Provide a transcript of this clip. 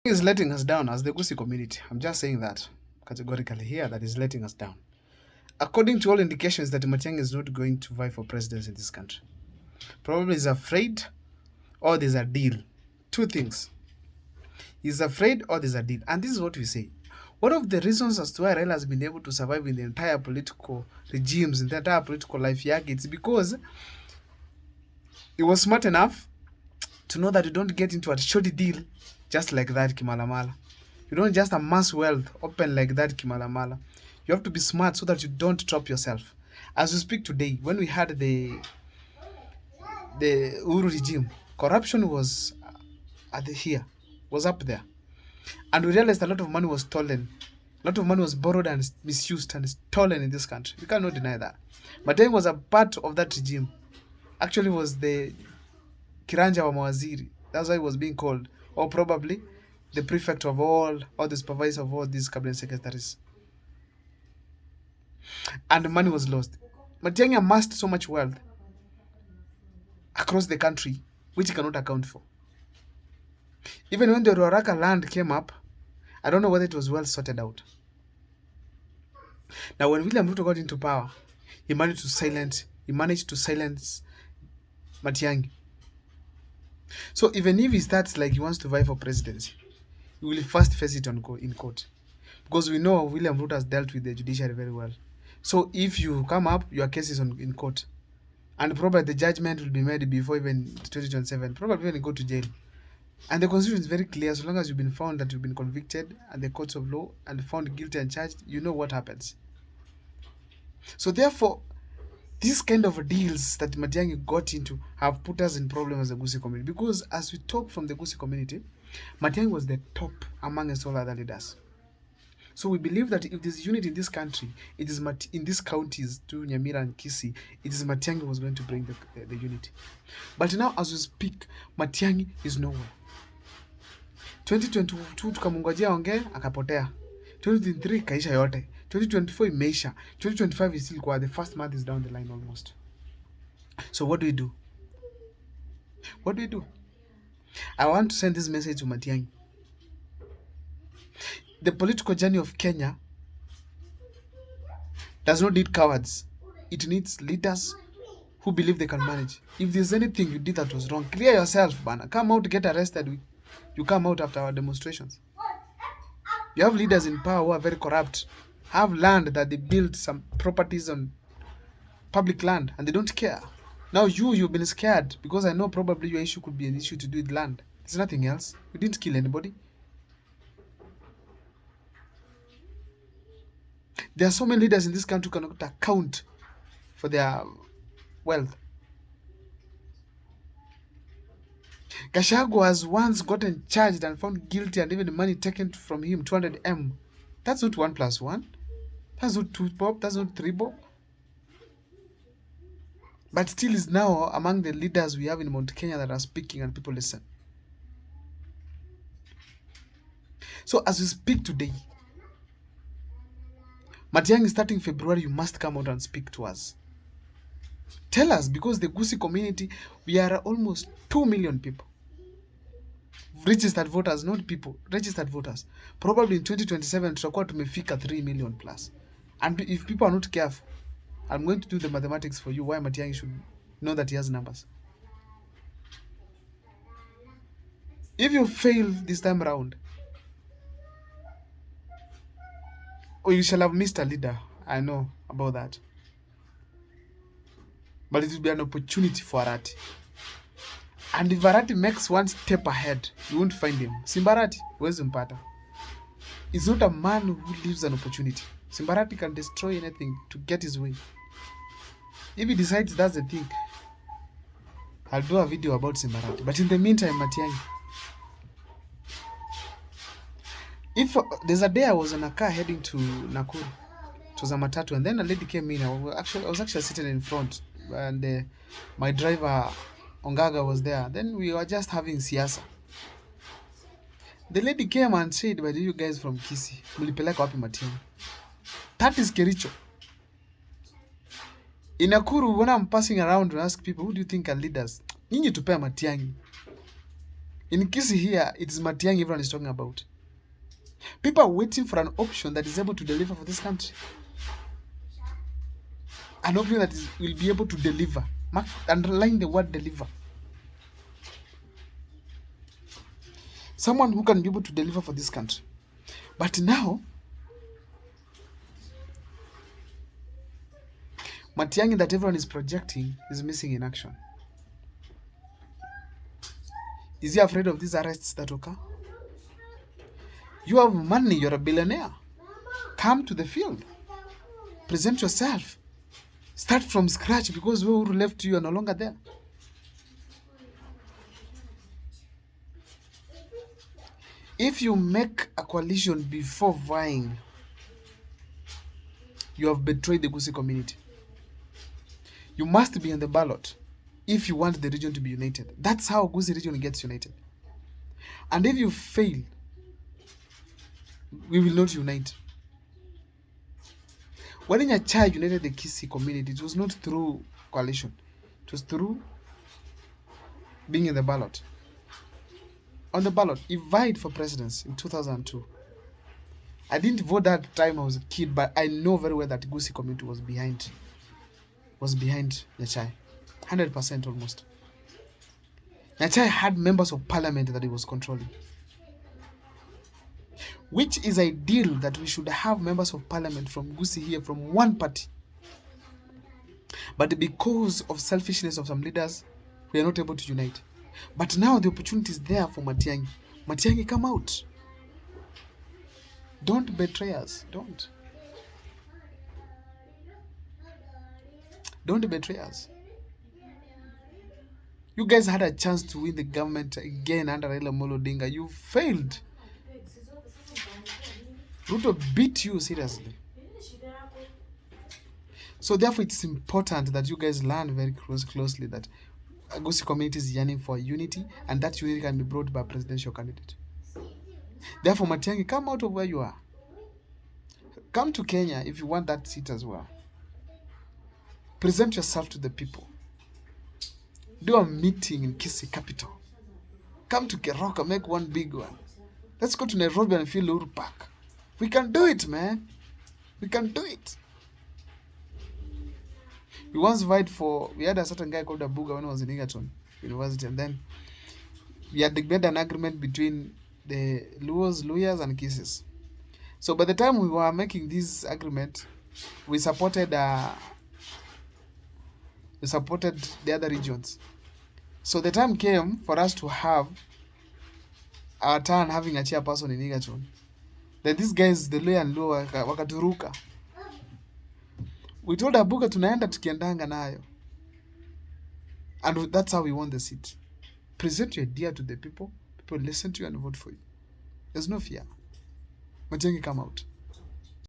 Is letting us down as the Gusii community. I'm just saying that categorically here, that is letting us down. According to all indications that Matiang'i is not going to vie for presidency in this country. Probably he's afraid or there's a deal. Two things. He's afraid or there's a deal. And this is what we say. One of the reasons as to why Raila has been able to survive in the entire political regimes, in the entire political life yake, it's because he was smart enough to know that you don't get into a shoddy deal just like that kimalamala. You don't just amass wealth open like that kimalamala. You have to be smart so that you don't trap yourself. As we speak today, when we had the Uhuru regime, corruption was was up there. And we realized a lot of money was stolen. A lot of money was borrowed and misused and stolen in this country. We cannot deny that. Matiang'i was a part of that regime. Actually was the kiranja wa mawaziri. That's why he was being called. Or probably the prefect of all, or the supervisor of all these cabinet secretaries. And the money was lost. Matiang'i amassed so much wealth across the country, which he cannot account for. Even when the Ruaraka land came up, I don't know whether it was well sorted out. Now, when William Ruto got into power, he managed to silence Matiang'i. So even if he starts like he wants to vie for presidency, he will first face it in court. Because we know William Ruto has dealt with the judiciary very well. So if you come up, your case is in court. And probably the judgment will be made before even 2027. Probably when you go to jail. And the constitution is very clear. So long as you've been found that you've been convicted at the courts of law and found guilty and charged, you know what happens. So therefore, these kind of deals that Matiang'i got into have put us in problems as a Gusii community. Because as we talk from the Gusii community, Matiang'i was the top amongst all other leaders. So we believe that if there's unity in this country, it is in these counties, to Nyamira and Kisii, it is Matiang'i was going to bring the unity. But now as we speak, Matiang'i is nowhere. 2022 tukamungojea ongea akapotea. 2023 kaisha yote. 2024 imeisha. 2025 is still kwa the first month is down the line almost. So what do we do? What do we do? I want to send this message to Matiang'i. The political journey of Kenya does not need cowards. It needs leaders who believe they can manage. If there's anything you did that was wrong, clear yourself, bana. Come out to get arrested. You come out after our demonstrations. You have leaders in power who are very corrupt, have land that they built some properties on public land and they don't care. Now you've been scared because I know probably your issue could be an issue to do with land. There's nothing else. You didn't kill anybody. There are so many leaders in this country who cannot account for their wealth. Gachagua has once gotten charged and found guilty and even the money taken from him, 200M. That's not 1 + 1. That's not 2 bob. That's not 3 bob. But still is now among the leaders we have in Mount Kenya that are speaking and people listen. So as we speak today, Matiang'i, starting February, you must come out and speak to us. Tell us, because the Gusii community, we are almost 2 million people. Registered voters, not people, registered voters. Probably in 2027, tutakuwa tumefika 3 million plus. And if people are not careful, I'm going to do the mathematics for you why Matiang'i should know that he has numbers. If you fail this time around, you shall have missed a leader. I know about that. But it will be an opportunity for Arati. And if Arati makes one step ahead, you won't find him. Simbarati, huwezi mpata. He's not a man who leaves an opportunity. Simbarati can destroy anything to get his way. If he decides that's the thing, I'll do a video about Simbarati. But in the meantime, Matiang'i, if there's a day I was on a car heading to Nakuru, it was a matatu, and then a lady came in. I was actually sitting in front, and my driver Ongaga was there. Then we were just having siasa. The lady came and said, "But you guys from Kisii, mulipeleka wapi Matiang'i?" That is Kericho. In Nakuru, when I'm passing around to ask people, who do you think are leaders? Nyinyi tupea Matiang'i. In Kisii here, it is Matiang'i everyone is talking about. People are waiting for an option that is able to deliver for this country. An option that will be able to deliver. Underline the word deliver. Someone who can be able to deliver for this country. But now, Matiang'i that everyone is projecting is missing in action. Is he afraid of these arrests that occur? You have money, you're a billionaire. Come to the field. Present yourself. Start from scratch, because who left you are no longer there. If you make a coalition before vying, you have betrayed the Gusii community. You must be on the ballot if you want the region to be united. That's how Gusii region gets united. And if you fail, we will not unite. When Nyachai united the Kisii community, it was not through coalition. It was through being in the ballot. On the ballot, he vied for presidency in 2002. I didn't vote that time, I was a kid, but I know very well that Gusii community was behind Nyachai. 100% almost. Nyachai had members of parliament that he was controlling. Which is ideal, that we should have members of parliament from Gusii here, from one party. But because of selfishness of some leaders, we are not able to unite. But now the opportunity is there for Matiang'i. Matiang'i, come out. Don't betray us. Don't betray us. You guys had a chance to win the government again under Raila Amolo Odinga. You failed. Ruto beat you seriously. So therefore, it's important that you guys learn very closely that Gusii community is yearning for unity, and that unity can be brought by a presidential candidate. Therefore, Matiang'i, come out of where you are. Come to Kenya if you want that seat as well. Present yourself to the people. Do a meeting in Kisii capital. Come to Keroka, make one big one. Let's go to Nairobi and fill Uhuru Park. We can do it, man. We can do it. We once vied for, we had a certain guy called Abuga when I was in Egerton University, and then we had made an agreement between the Luyas and Kisis. So by the time we were making this agreement, we supported the other regions. So the time came for us to have our turn having a chairperson in Egerton. Then these guys, the Luya and Luo, wakaturuka. We told Abuga tunaenda tukiendanga nayo. And that's how we won the seat. Present your idea to the people. People listen to you and vote for you. There's no fear. Matiang'i, come out.